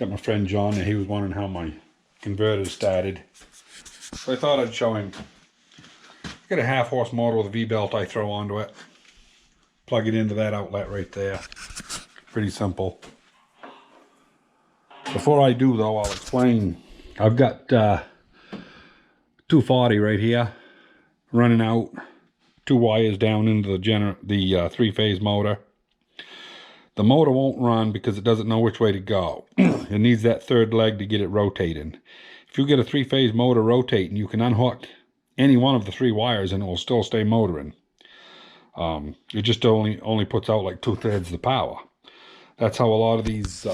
Got my friend John there. He was wondering how my converter started. So I thought I'd show him. Got a half-horse motor with a V-belt I throw onto it. Plug it into that outlet right there. Pretty simple. Before I do though, I'll explain. I've got 240 right here running out, 2 wires down into the three-phase motor. The motor won't run because it doesn't know which way to go. It needs that third leg to get it rotating. If you get a three-phase motor rotating, you can unhook any one of the 3 wires and it will still stay motoring. It just only puts out like 2/3 of the power. That's how a lot of these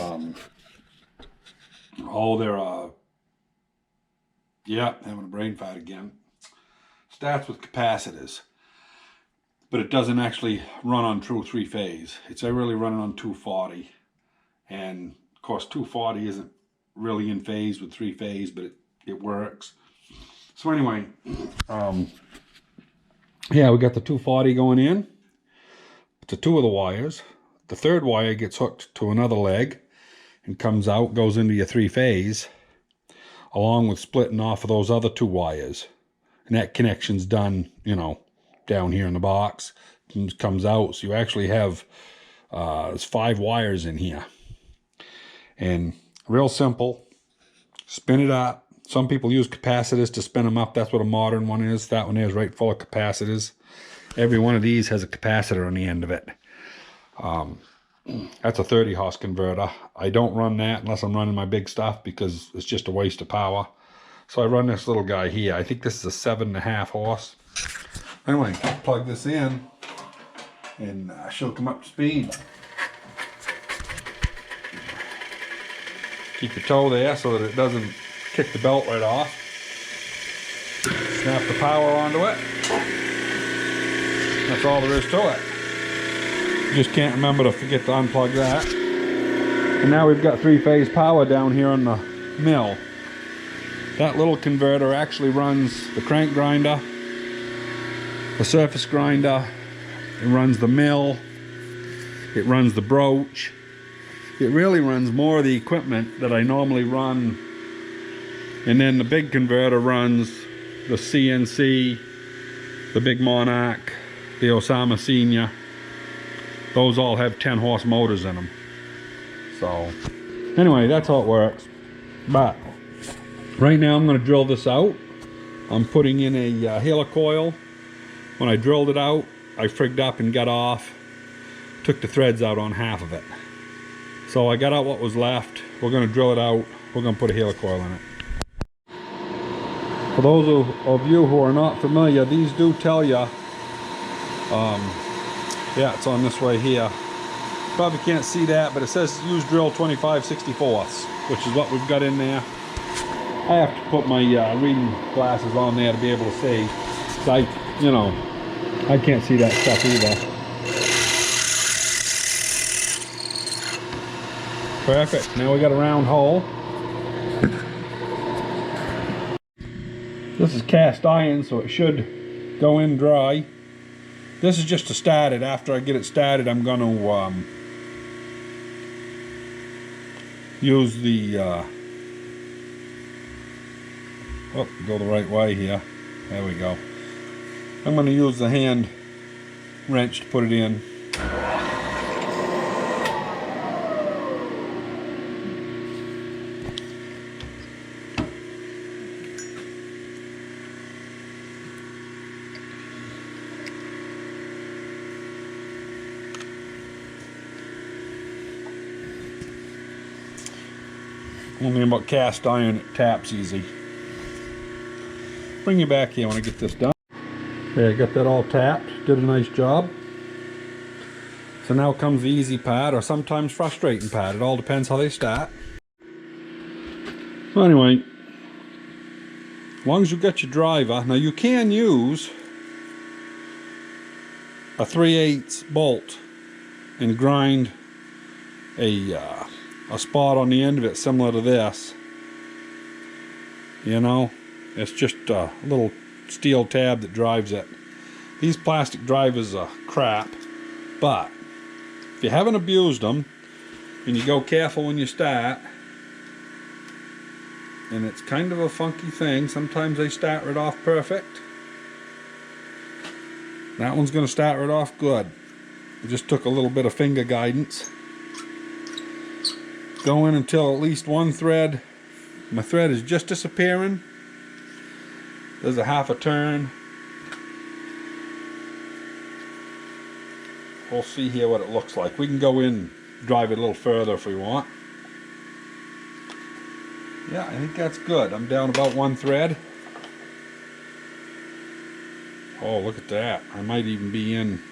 all their having a brain fart again. Starts with capacitors, but it doesn't actually run on true 3-phase. It's really running on 240, and of course 240 isn't really in phase with 3-phase, but it works. So anyway, yeah, we got the 240 going in to 2 of the wires. The third wire gets hooked to another leg and comes out, goes into your 3-phase, along with splitting off of those other 2 wires. And that connection's done, you know, down here in the box. It comes out, so you actually have there's 5 wires in here. And real simple, spin it up. Some people use capacitors to spin them up. That's what a modern one is. That one is right full of capacitors. Every one of these has a capacitor on the end of it. That's a 30 horse converter. I don't run that unless I'm running my big stuff because it's just a waste of power. So I run this little guy here. I think this is a 7.5 horse. Anyway, plug this in and she'll come up to speed. Keep the toe there so that it doesn't kick the belt right off. Snap the power onto it. That's all there is to it. Just can't remember to forget to unplug that. And now we've got 3-phase power down here on the mill. That little converter actually runs the crank grinder, the surface grinder, it runs the mill, it runs the broach. It really runs more of the equipment that I normally run. And then the big converter runs the CNC, the Big Monarch, the Osama Senior. Those all have 10 horse motors in them. So anyway, that's how it works. But right now I'm going to drill this out. I'm putting in a helicoil. When I drilled it out, I frigged up and got off. Took the threads out on half of it. So I got out what was left. We're going to drill it out. We're going to put a helicoil in it. For those of you who are not familiar, these do tell you yeah, it's on this way here. Probably can't see that, but it says use drill 25/64, which is what we've got in there. I have to put my reading glasses on there to be able to see. So you know, I can't see that stuff either. Perfect. Now we got a round hole. This is cast iron, so it should go in dry. This is just to start it. After I get it started, I'm going to use the go the right way here. There we go. I'm going to use the hand wrench to put it in. One thing about cast iron, it taps easy. Bring you back here when I get this done. Okay, I got that all tapped. Did a nice job. So now comes the easy part, or sometimes frustrating part. It all depends how they start. So anyway, as long as you've got your driver, now you can use a 3/8 bolt and grind a spot on the end of it similar to this. You know, it's just a little steel tab that drives it. These plastic drivers are crap, but if you haven't abused them and you go careful when you start, and it's kind of a funky thing. Sometimes they start right off perfect. That one's going to start right off good. It just took a little bit of finger guidance. Going until at least one thread. My thread is just disappearing. There's a half a turn. We'll see here what it looks like. We can go in, drive it a little further if we want. Yeah, I think that's good. I'm down about one thread. Oh, look at that. I might even be in.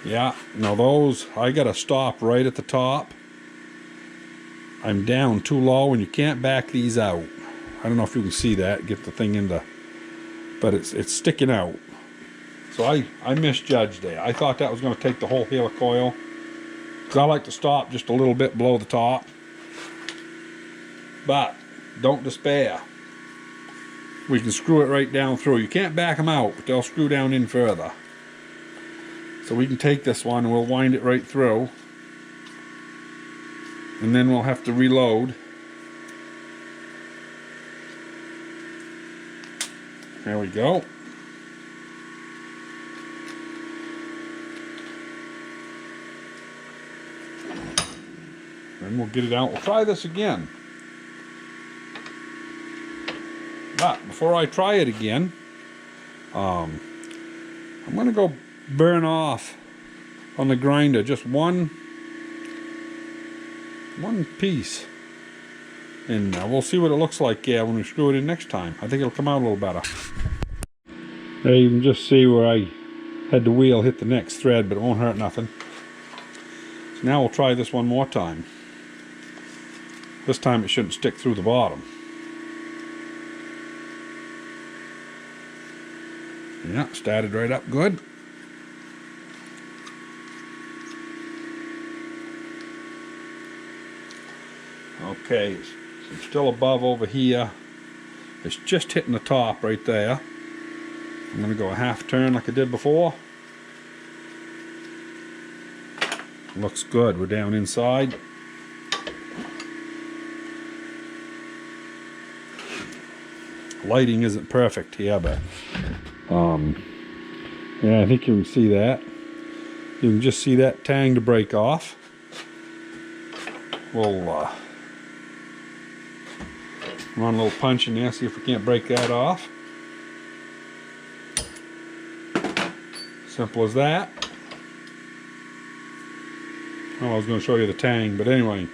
Yeah, now those, I gotta stop right at the top. I'm down too low and you can't back these out. I don't know if you can see that, get the thing into, but it's sticking out. So I misjudged there. I thought that was gonna take the whole helicoil, because I like to stop just a little bit below the top. But don't despair. We can screw it right down through. You can't back them out, but they'll screw down in further. So we can take this one and we'll wind it right through. And then we'll have to reload. There we go. Then we'll get it out. We'll try this again. But before I try it again, I'm going to go burn off on the grinder just one piece, and we'll see what it looks like when we screw it in next time. I think it'll come out a little better. There you can just see where I had the wheel hit the next thread, but it won't hurt nothing. So now we'll try this one more time. This time it shouldn't stick through the bottom. Yeah, started right up good. Okay, it's still above over here. It's just hitting the top right there. I'm going to go a half turn like I did before. Looks good. We're down inside. Lighting isn't perfect here, but yeah, I think you can see that. You can just see that tang to break off. We'll run a little punch in there, see if we can't break that off. Simple as that. Oh, I was going to show you the tang, but anyway.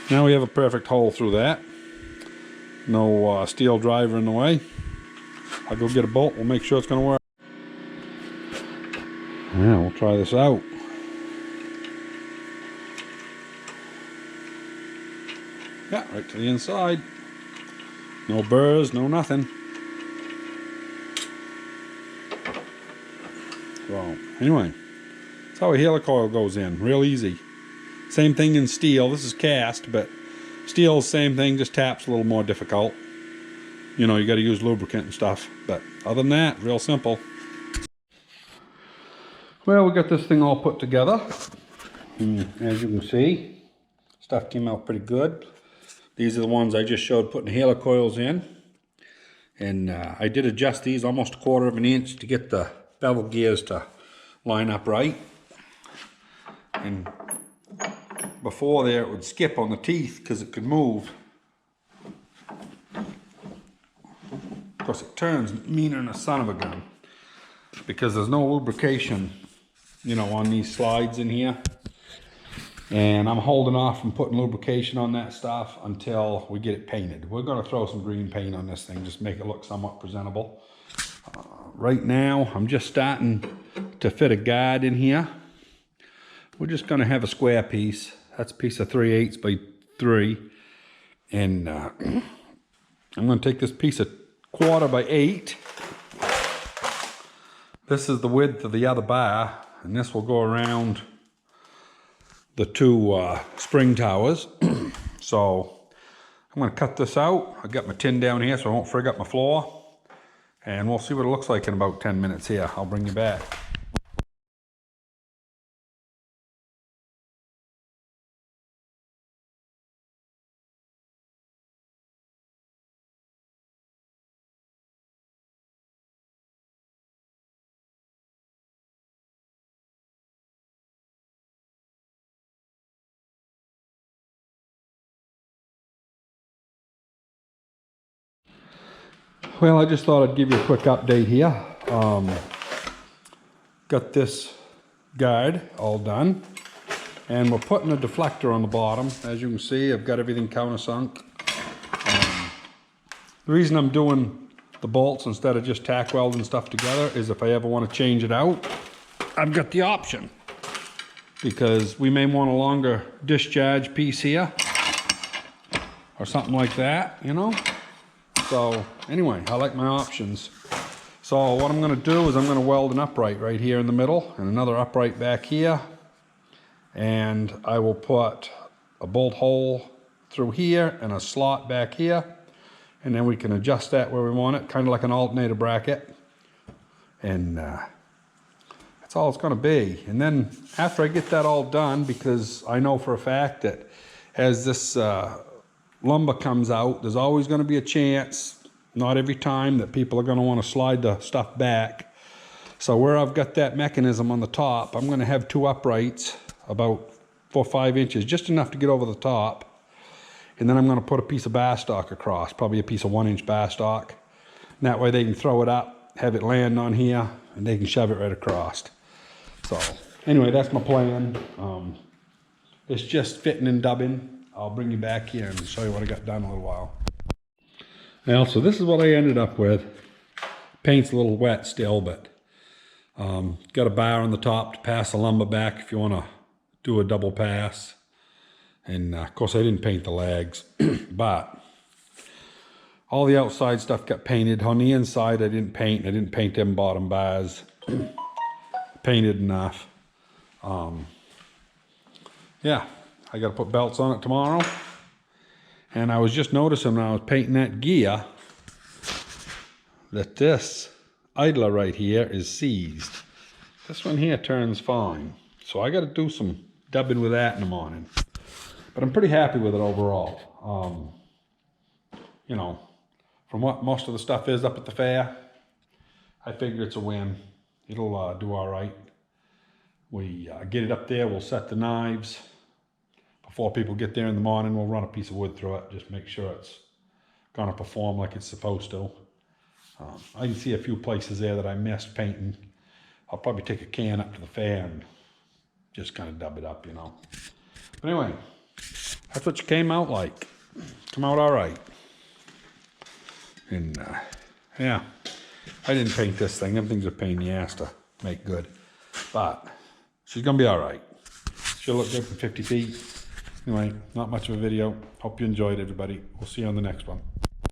Now we have a perfect hole through that. No steel driver in the way. I'll go get a bolt, we'll make sure it's going to work. Yeah, we'll try this out. Yeah, right to the inside. No burrs, no nothing. So, anyway, that's how a helicoil goes in, real easy. Same thing in steel, this is cast, but steel, same thing, just taps a little more difficult. You know, you got to use lubricant and stuff, but other than that, real simple. Well, we got this thing all put together. As you can see, stuff came out pretty good. These are the ones I just showed putting the helicoils in. And I did adjust these almost a 1/4 of an inch to get the bevel gears to line up right. And before there it would skip on the teeth because it could move. Of course it turns meaner than a son of a gun because there's no lubrication, you know, on these slides in here. And I'm holding off from putting lubrication on that stuff until we get it painted. We're going to throw some green paint on this thing, just make it look somewhat presentable. Right now, I'm just starting to fit a guide in here. We're just going to have a square piece. That's a piece of 3/8 by 3. And I'm going to take this piece of 1/4 by 8. This is the width of the other bar, and this will go around the 2 spring towers. So I'm going to cut this out. I've got my tin down here so I won't frig up my floor. And we'll see what it looks like in about 10 minutes here. I'll bring you back. Well, I just thought I'd give you a quick update here. Got this guard all done, and we're putting a deflector on the bottom. As you can see, I've got everything countersunk. The reason I'm doing the bolts instead of just tack welding stuff together is if I ever want to change it out, I've got the option, because we may want a longer discharge piece here or something like that, you know. So anyway, I like my options. So what I'm going to do is I'm going to weld an upright right here in the middle and another upright back here, and I will put a bolt hole through here and a slot back here, and then we can adjust that where we want it, kind of like an alternator bracket, and that's all it's going to be. And then after I get that all done, because I know for a fact that as this lumber comes out, there's always going to be a chance, not every time, that people are going to want to slide the stuff back. So where I've got that mechanism on the top, I'm going to have two uprights about 4 or 5 inches, just enough to get over the top. And then I'm going to put a piece of bar stock across, probably a piece of 1-inch bar stock. And that way they can throw it up, have it land on here, and they can shove it right across. So anyway, that's my plan. It's just fitting and dubbing. I'll bring you back here and show you what I got done in a little while. Now, so this is what I ended up with. Paint's a little wet still, but got a bar on the top to pass the lumber back if you want to do a double pass. And of course I didn't paint the legs, but all the outside stuff got painted. On the inside I didn't paint them bottom bars. Painted enough. Yeah, I got to put belts on it tomorrow. And I was just noticing when I was painting that gear that this idler right here is seized. This one here turns fine. So I got to do some dubbing with that in the morning. But I'm pretty happy with it overall. You know, from what most of the stuff is up at the fair, I figure it's a win. It'll do all right. We get it up there, we'll set the knives. Before people get there in the morning, we'll run a piece of wood through it, just make sure it's gonna perform like it's supposed to. I can see a few places there that I missed painting. I'll probably take a can up to the fair and just kind of dub it up, you know. But anyway, that's what you came out like. Come out all right. And yeah, I didn't paint this thing. Everything's a pain in the ass to make good. But she's gonna be all right. She'll look good from 50 feet. Anyway, not much of a video. Hope you enjoyed, everybody. We'll see you on the next one.